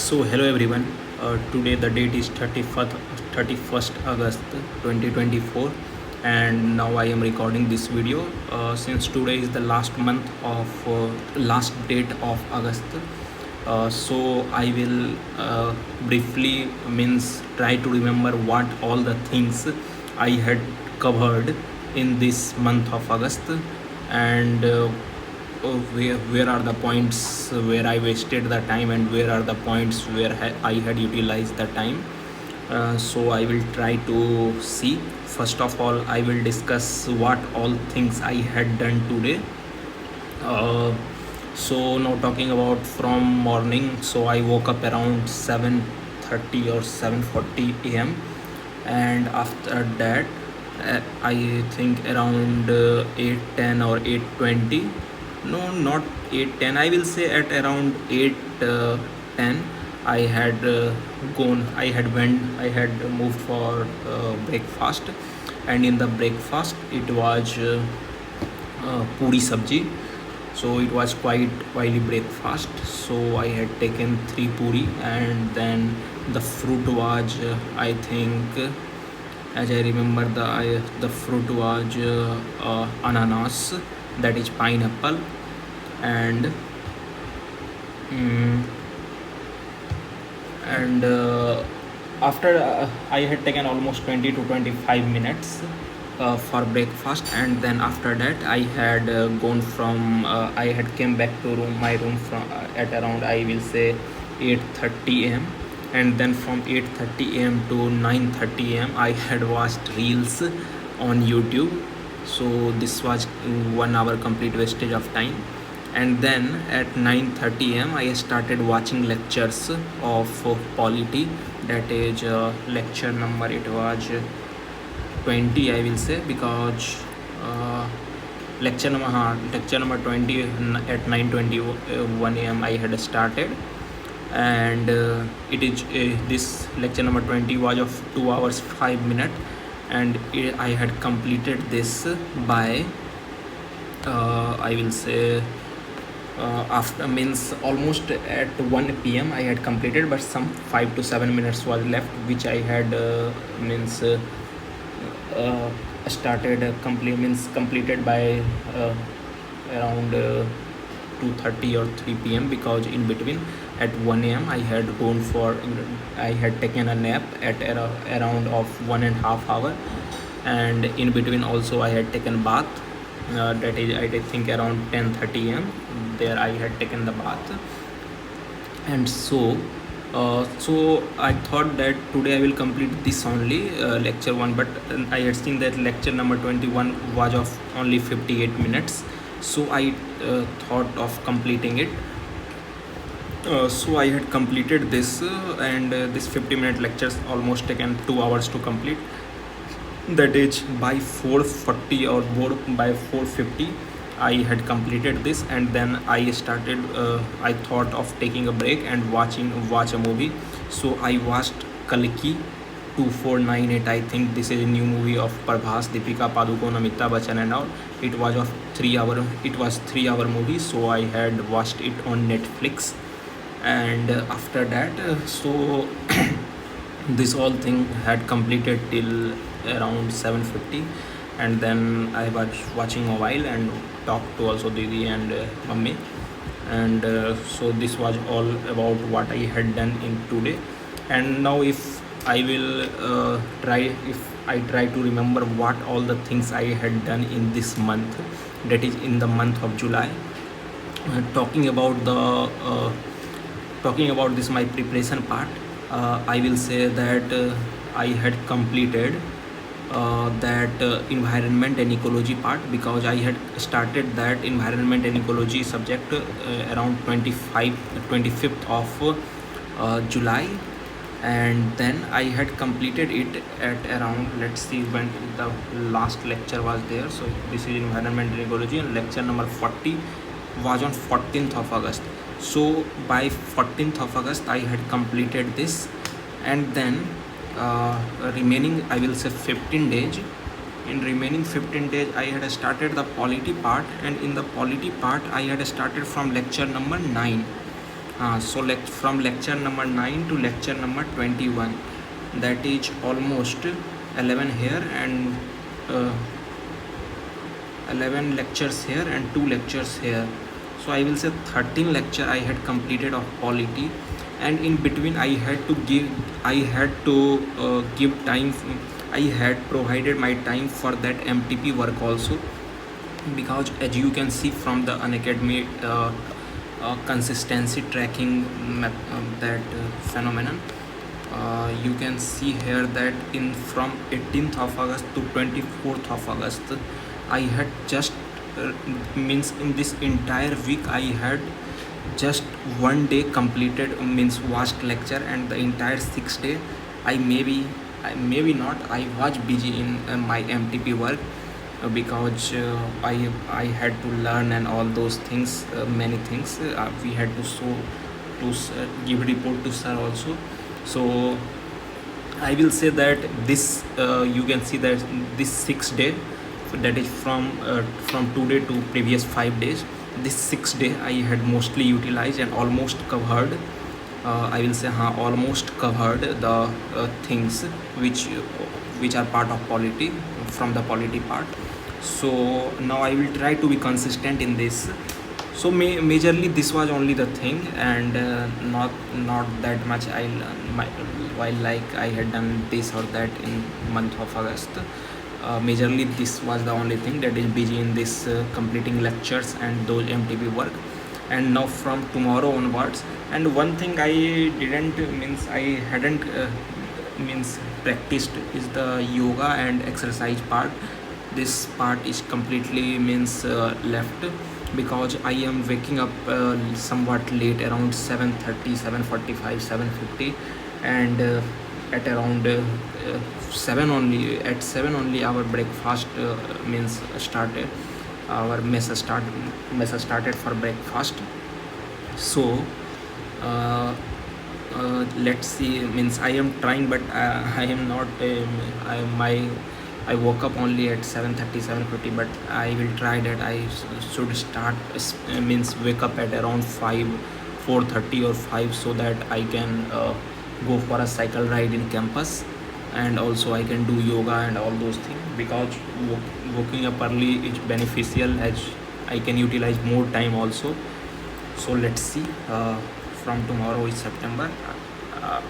So hello everyone. Today the date is 31st August 2024, and now I am recording this video. Since today is the last date of August, so I will briefly means try to remember what all the things I had covered in this month of August, and where are the points where I wasted the time and where are the points where I had utilized the time. So I will try to see. First of all, I will discuss what all things I had done today. So now talking about from morning, so I woke up around 7:30 or 7:40 a.m. and after that I think around 8:10 or 8:20, no, not 8:10, I will say at around 8:10 I had moved for breakfast, and in the breakfast it was puri sabji. So it was quite oily breakfast, so I had taken 3 puri, and then the fruit was I think as I remember the fruit was ananas, that is pineapple, and mm, and after I had taken almost 20 to 25 minutes for breakfast, and then after that I had I had came back to my room from at around I will say 8:30 a.m. and then from 8:30 a.m. to 9:30 a.m. I had watched reels on YouTube. So this was 1 hour complete wastage of time, and then at 9:30 am I started watching lectures of polity, that is lecture number, it was 20 I will say, because lecture number 20 at 9:21 am I had started, and it is this lecture number 20 was of 2 hours 5 minutes, and I had completed this by I will say after means almost at 1 p.m. I had completed, but some 5 to 7 minutes was left, which I had means started completed by around 2:30 or 3 p.m. because in between at 1 a.m. I had taken a nap at around of 1.5 hour, and in between also I had taken bath, that is I think around 10:30 am. There I had taken the bath, and so I thought that today I will complete this only lecture 1, but I had seen that lecture number 21 was of only 58 minutes, so I thought of completing it. So I had completed this, and this 50-minute lectures almost taken 2 hours to complete, that is by 4:40 or by 4:50 I had completed this, and then I thought of taking a break and watch a movie. So I watched Kalki 2498. I think this is a new movie of Prabhas, Deepika Padukone, Amitabh Bachchan and all. It was 3 hour movie, so I had watched it on Netflix, and after that so this whole thing had completed till around 7:50, and then I was watching a while and talked to also Didi and Mummy, and so this was all about what I had done in today. And now if I try to remember what all the things I had done in this month, that is in the month of July, talking about this my preparation part, I will say that I had completed that environment and ecology part, because I had started that environment and ecology subject around 25th of July, and then I had completed it at around, let's see when the last lecture was there. So this is environment and ecology, and lecture number 40 was on 14th of August. So by 14th of August I had completed this, and then remaining I will say 15 days. In remaining 15 days I had started the polity part, and in the polity part I had started from lecture number 9. So from lecture number 9 to lecture number 21, that is almost 11 here and 11 lectures here and 2 lectures here. So I will say 13 lecture I had completed of polity, and in between I had to give time. I had provided my time for that MTP work also, because as you can see from the Unacademy consistency tracking that phenomenon, you can see here that in from 18th of August to 24th of August, I had just means in this entire week I had just one day completed, means watched lecture, and the entire 6 day I maybe not, I was busy in my MTP work, because I had to learn and all those things, many things we had to show to give report to sir also. So I will say that this you can see that this 6 day, that is from today to previous 5 days, this 6 day I had mostly utilized and almost covered, I will say almost covered the things which are part of polity, from the polity part. So now I will try to be consistent in this. So majorly this was only the thing, and not that much I while like I had done this or that in month of August. Majorly this was the only thing that is busy in this completing lectures and those MTP work. And now from tomorrow onwards, and one thing I didn't means I hadn't means practiced is the yoga and exercise part. This part is completely means left, because I am waking up somewhat late, around 7:30, 7:45, 7:50, and at around 7 only, at 7 only our breakfast means started, our mess started for breakfast. So uh, let's see, means I am trying, but I am not I woke up only at 7:30, 7:50, but I will try that I should start means wake up at around 4:30 or 5, so that I can go for a cycle ride in campus, and also I can do yoga and all those things, because waking up early is beneficial, as I can utilize more time also. So let's see, from tomorrow is September. uh,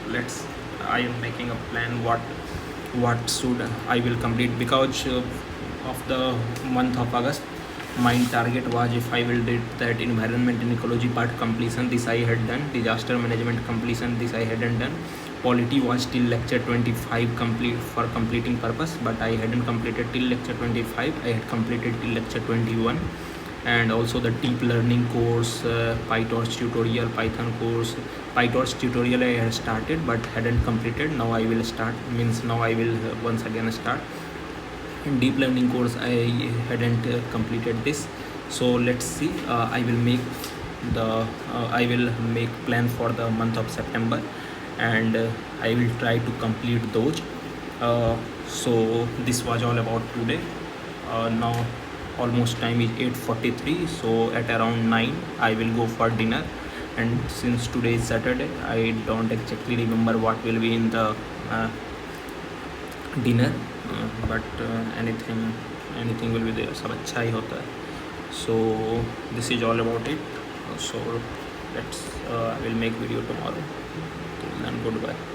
let's I am making a plan what should I will complete, because of the month of August my target was, if I will did that environment and ecology part completion, this I had done. Disaster management completion, this I hadn't done. Polity was till lecture 25 complete for completing purpose, but I hadn't completed till lecture 25. I had completed till lecture 21. And also the deep learning course, PyTorch tutorial, Python course. PyTorch tutorial I had started but hadn't completed. Now I will start, means now I will once again start. In deep learning course I hadn't completed this. So let's see, I will make plan for the month of September, and I will try to complete those. So this was all about today. Now almost time is 8:43, so at around 9 I will go for dinner. And since today is Saturday, I don't exactly remember what will be in the dinner, but anything will be there, सब अच्छा ही होता है. So this is all about it. So let's I will make video tomorrow. Till then, goodbye.